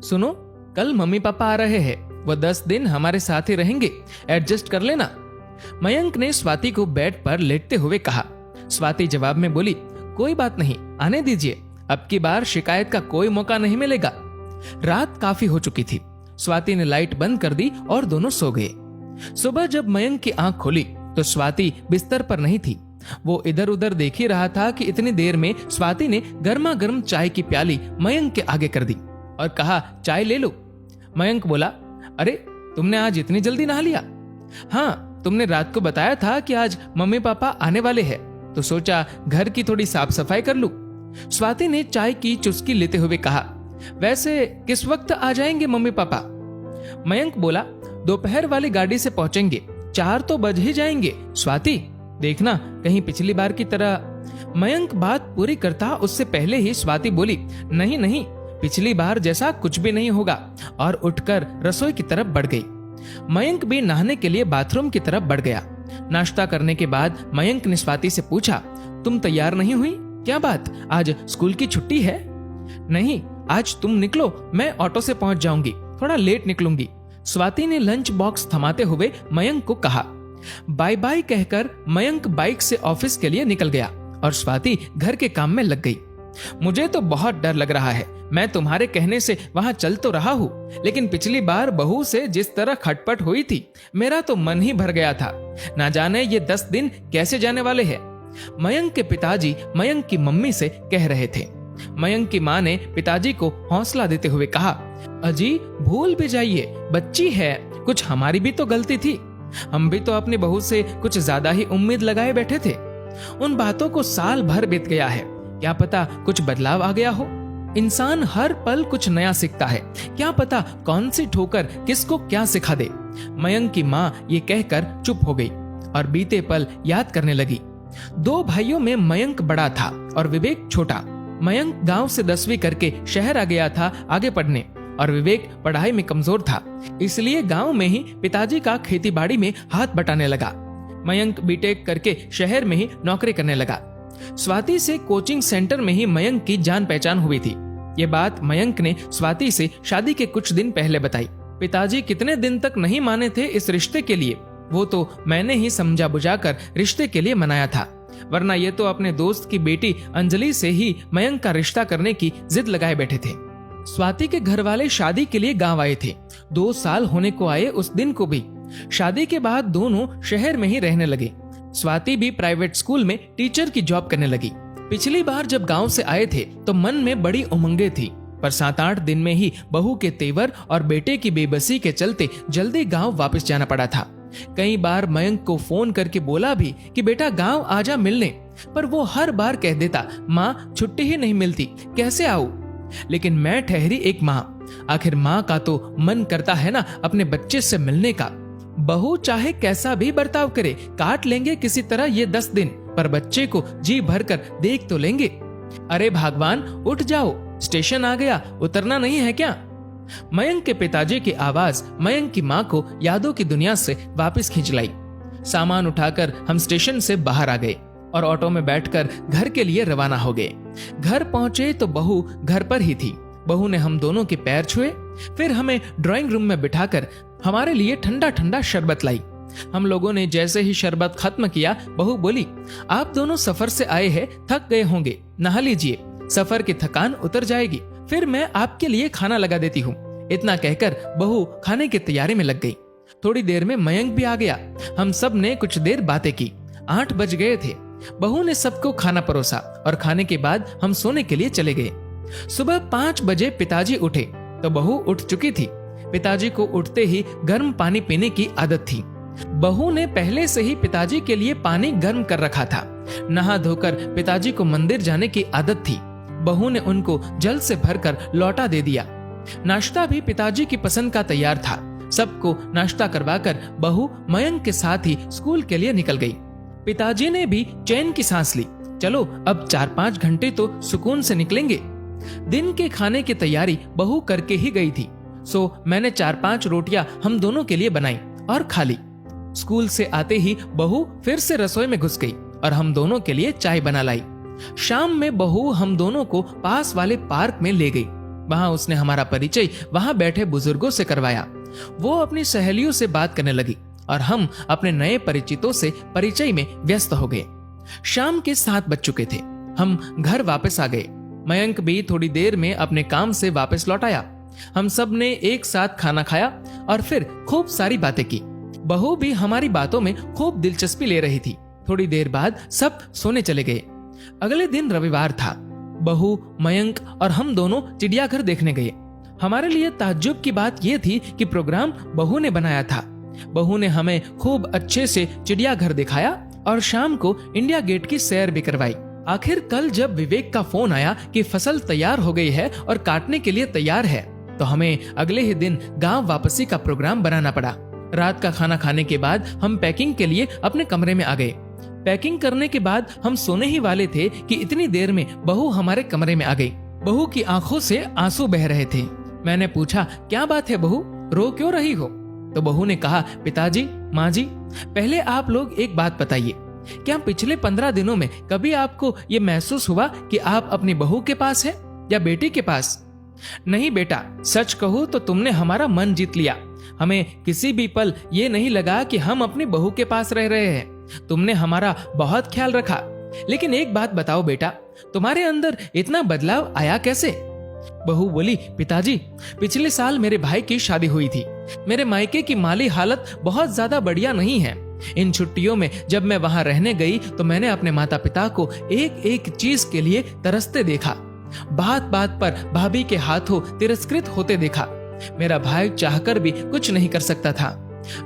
सुनो, कल mummy papa आ रहे हैं, वो 10 दिन हमारे साथ ही रहेंगे, एडजस्ट कर लेना। मयंक ने स्वाति को बेड पर लेटते हुए कहा। स्वाति जवाब में बोली, कोई बात नहीं, आने दीजिए, अब की बार शिकायत का कोई मौका नहीं मिलेगा। रात काफी हो चुकी थी। स्वाति ने लाइट बंद कर दी और दोनों सो गए। सुबह जब मयंक की आंख खुली तो स्वाति बिस्तर पर नहीं थी। वो इधर उधर देख ही रहा था कि इतनी देर में स्वाति ने गर्मा गर्म चाय की प्याली मयंक के आगे कर दी और कहा, चाय ले लो। मयंक बोला, अरे तुमने आज इतनी जल्दी नहा लिया? हाँ, तुमने रात को बताया था कि आज मम्मी पापा आने वाले हैं, तो सोचा घर की थोड़ी साफ सफाई कर लूं। स्वाति ने चाय की चुस्की लेते हुए कहा, वैसे किस वक्त आ जाएंगे मम्मी पापा? मयंक बोला, दोपहर वाली गाड़ी से पहुंचेंगे, 4 तो बज ही जाएंगे। स्वाति, देखना कहीं पिछली बार की तरह। मयंक बात पूरी करता उससे पहले ही स्वाति बोली, नहीं नहीं, पिछली बार जैसा कुछ भी नहीं होगा, और उठकर रसोई की तरफ बढ़ गई। मयंक भी नहाने के लिए बाथरूम की तरफ बढ़ गया। नाश्ता करने के बाद मयंक ने स्वाति से पूछा, तुम तैयार नहीं हुई? क्या बात, आज स्कूल की छुट्टी है? नहीं, आज तुम निकलो, मैं ऑटो से पहुंच जाऊंगी, थोड़ा लेट निकलूंगी। स्वाति ने लंच बॉक्स थमाते हुए मयंक को कहा। बाय बाय कहकर मयंक बाइक से ऑफिस के लिए निकल गया और स्वाति घर के काम में लग गई। मुझे तो बहुत डर लग रहा है, मैं तुम्हारे कहने से वहां चल तो रहा हूँ, लेकिन पिछली बार बहू से जिस तरह खटपट हुई थी, मेरा तो मन ही भर गया था। ना जाने ये 10 दिन कैसे जाने वाले हैं। मयंक के पिताजी मयंक की मम्मी से कह रहे थे। मयंक की मां ने पिताजी को हौसला देते हुए कहा, अजी भूल भी जाइए, बच्ची है, कुछ हमारी भी तो गलती थी, हम भी तो अपनी बहू से कुछ ज्यादा ही उम्मीद लगाए बैठे थे। उन बातों को साल भर बीत गया है, क्या पता कुछ बदलाव आ गया हो। इंसान हर पल कुछ नया सीखता है, क्या पता कौन सी ठोकर किसको क्या सिखा दे। मयंक की मां ये कहकर चुप हो गई और बीते पल याद करने लगी। 2 भाइयों में मयंक बड़ा था और विवेक छोटा। मयंक गांव से 10वीं करके शहर आ गया था आगे पढ़ने, और विवेक पढ़ाई में कमजोर था, इसलिए गांव में ही पिताजी का खेतीबाड़ी में हाथ बटाने लगा। मयंक बीटेक करके शहर में ही नौकरी करने लगा। स्वाति से कोचिंग सेंटर में ही मयंक की जान पहचान हुई थी। ये बात मयंक ने स्वाति से शादी के कुछ दिन पहले बताई। पिताजी कितने दिन तक नहीं माने थे इस रिश्ते के लिए, वो तो मैंने ही समझा बुझाकर रिश्ते के लिए मनाया था, वरना ये तो अपने दोस्त की बेटी अंजलि से ही मयंक का रिश्ता करने की जिद लगाए बैठे थे। स्वाति के घर वाले शादी के लिए गांव आए थे। 2 साल होने को आए उस दिन को भी। शादी के बाद दोनों शहर में ही रहने लगे। स्वाति भी प्राइवेट स्कूल में टीचर की जॉब करने लगी। पिछली बार जब गांव से आए थे तो मन में बड़ी उमंगे थी, पर 7-8 दिन में ही बहू के तेवर और बेटे की बेबसी के चलते जल्दी गांव वापस जाना पड़ा था। कई बार मयंक को फोन करके बोला भी कि बेटा गांव आजा मिलने, पर वो हर बार कह देता, माँ छुट्टी ही नहीं मिलती, कैसे आऊं। लेकिन मैं ठहरी एक माँ, आखिर माँ का तो मन करता है ना अपने बच्चे से मिलने का। बहू चाहे कैसा भी बर्ताव करे, काट लेंगे किसी तरह ये 10 दिन, पर बच्चे को जी भर कर देख तो लेंगे। अरे भगवान उठ जाओ, स्टेशन आ गया, उतरना नहीं है क्या? मयंक के पिताजी की आवाज मयंक की माँ को यादों की दुनिया से वापस खींच लाई। सामान उठाकर हम स्टेशन से बाहर आ गए और ऑटो में बैठकर घर के लिए रवाना हो गए। घर पहुंचे तो बहू घर पर ही थी। बहू ने हम दोनों के पैर छुए, फिर हमें ड्राइंग रूम में बिठाकर हमारे लिए ठंडा ठंडा शरबत लाई। हम लोगों ने जैसे ही शरबत खत्म किया, बहू बोली, आप दोनों सफर से आए हैं, थक गए होंगे, नहा लीजिए, सफर की थकान उतर जाएगी, फिर मैं आपके लिए खाना लगा देती हूँ। इतना कहकर बहू खाने की तैयारी में लग गई। थोड़ी देर में मयंक भी आ गया। हम सब ने कुछ देर बातें की। 8 बज गए थे। बहू ने सबको खाना परोसा और खाने के बाद हम सोने के लिए चले गए। सुबह 5 बजे पिताजी उठे तो बहू उठ चुकी थी। पिताजी को उठते ही गर्म पानी पीने की आदत थी। बहू ने पहले से ही पिताजी के लिए पानी गर्म कर रखा था। नहा धोकर पिताजी को मंदिर जाने की आदत थी। बहू ने उनको जल से भरकर लौटा दे दिया। नाश्ता भी पिताजी की पसंद का तैयार था। सबको नाश्ता करवाकर बहू मयंक के साथ ही स्कूल के लिए निकल गई। पिताजी ने भी चैन की सांस ली। चलो अब 4-5 घंटे तो सुकून से निकलेंगे। दिन के खाने की तैयारी बहू करके ही गई थी, सो मैंने 4-5 रोटियां हम दोनों के लिए बनाई और खा ली। स्कूल से आते ही बहू फिर से रसोई में घुस गई और हम दोनों के लिए चाय बना लाई। शाम में बहू हम दोनों को पास वाले पार्क में ले गई। वहां उसने हमारा परिचय वहां बैठे बुजुर्गों से करवाया। वो अपनी सहेलियों से बात करने लगी और हम अपने नए परिचितों से परिचय में व्यस्त हो गए। शाम के 7 बज चुके थे। हम घर वापस आ गए। मयंक भी थोड़ी देर में अपने काम से वापस लौट आया। हम सब ने एक साथ खाना खाया और फिर खूब सारी बातें की। बहू भी हमारी बातों में खूब दिलचस्पी ले रही थी। थोड़ी देर बाद सब सोने चले गए। अगले दिन रविवार था। बहू, मयंक और हम दोनों चिड़ियाघर देखने गए। हमारे लिए ताज्जुब की बात यह थी कि प्रोग्राम बहू ने बनाया था। बहू ने हमें खूब अच्छे से चिड़ियाघर दिखाया और शाम को इंडिया गेट की सैर भी करवाई। आखिर कल जब विवेक का फोन आया कि फसल तैयार हो गई है और काटने के लिए तैयार है, तो हमें अगले ही दिन गांव वापसी का प्रोग्राम बनाना पड़ा। रात का खाना खाने के बाद हम पैकिंग के लिए अपने कमरे में आ गए। पैकिंग करने के बाद हम सोने ही वाले थे कि इतनी देर में बहू हमारे कमरे में आ गई। बहू की आंखों से आंसू बह रहे थे। मैंने पूछा, क्या बात है बहू, रो क्यों रही हो? तो बहू ने कहा, पिताजी, माँ जी, पहले आप लोग एक बात बताइए, क्या पिछले 15 दिनों में कभी आपको ये महसूस हुआ कि आप अपनी बहू के पास है या बेटी के पास? नहीं बेटा, सच कहूँ तो तुमने हमारा मन जीत लिया। हमें किसी भी पल ये नहीं लगा कि हम अपनी बहू के पास रह रहे हैं। तुमने हमारा बहुत ख्याल रखा। लेकिन एक बात बताओ बेटा, तुम्हारे अंदर इतना बदलाव आया कैसे? बहू बोली, पिताजी, पिछले साल मेरे भाई की शादी हुई थी। मेरे मायके की माली हालत बहुत ज्यादा बढ़िया नहीं है। इन छुट्टियों में जब मैं वहां रहने गई तो मैंने अपने माता पिता को एक एक चीज के लिए तरसते देखा। बात बात पर भाभी के हाथों तिरस्कृत होते देखा। मेरा भाई चाहकर भी कुछ नहीं कर सकता था।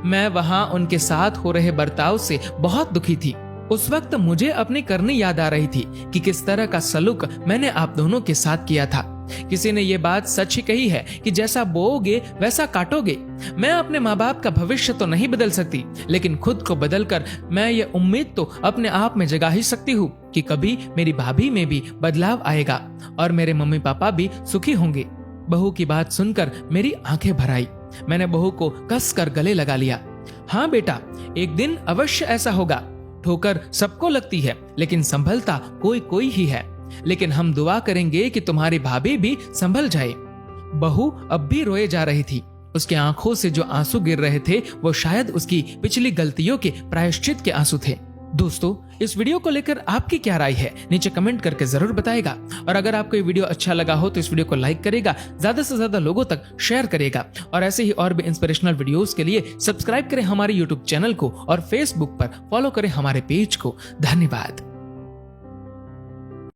मैं वहां उनके साथ हो रहे बर्ताव से बहुत दुखी थी। उस वक्त मुझे अपनी करनी याद आ रही थी कि किस तरह का सलूक मैंने आप दोनों के साथ किया था। किसी ने ये बात सच ही कही है कि जैसा बोओगे वैसा काटोगे। मैं अपने माँ बाप का भविष्य तो नहीं बदल सकती, लेकिन खुद को बदलकर मैं ये उम्मीद तो अपने आप में जगा ही सकती हूँ कि कभी मेरी भाभी में भी बदलाव आएगा और मेरे मम्मी पापा भी सुखी होंगे। बहू की बात सुनकर मेरी आंखें भर आई। मैंने बहू को कस कर गले लगा लिया। हाँ बेटा, एक दिन अवश्य ऐसा होगा। ठोकर सबको लगती है, लेकिन संभलता कोई कोई ही है। लेकिन हम दुआ करेंगे कि तुम्हारी भाभी भी संभल जाए। बहू अब भी रोए जा रही थी। उसके आंखों से जो आंसू गिर रहे थे वो शायद उसकी पिछली गलतियों के प्रायश्चित के आंसू थे। दोस्तों, इस वीडियो को लेकर आपकी क्या राय है, नीचे कमेंट करके जरूर बताएगा। और अगर आपको ये वीडियो अच्छा लगा हो तो इस वीडियो को लाइक करेगा, ज्यादा से ज्यादा लोगों तक शेयर करेगा और ऐसे ही और भी इंस्पिरेशनल वीडियोस के लिए सब्सक्राइब करें हमारे यूट्यूब चैनल को और फेसबुक पर फॉलो करें हमारे पेज को। धन्यवाद।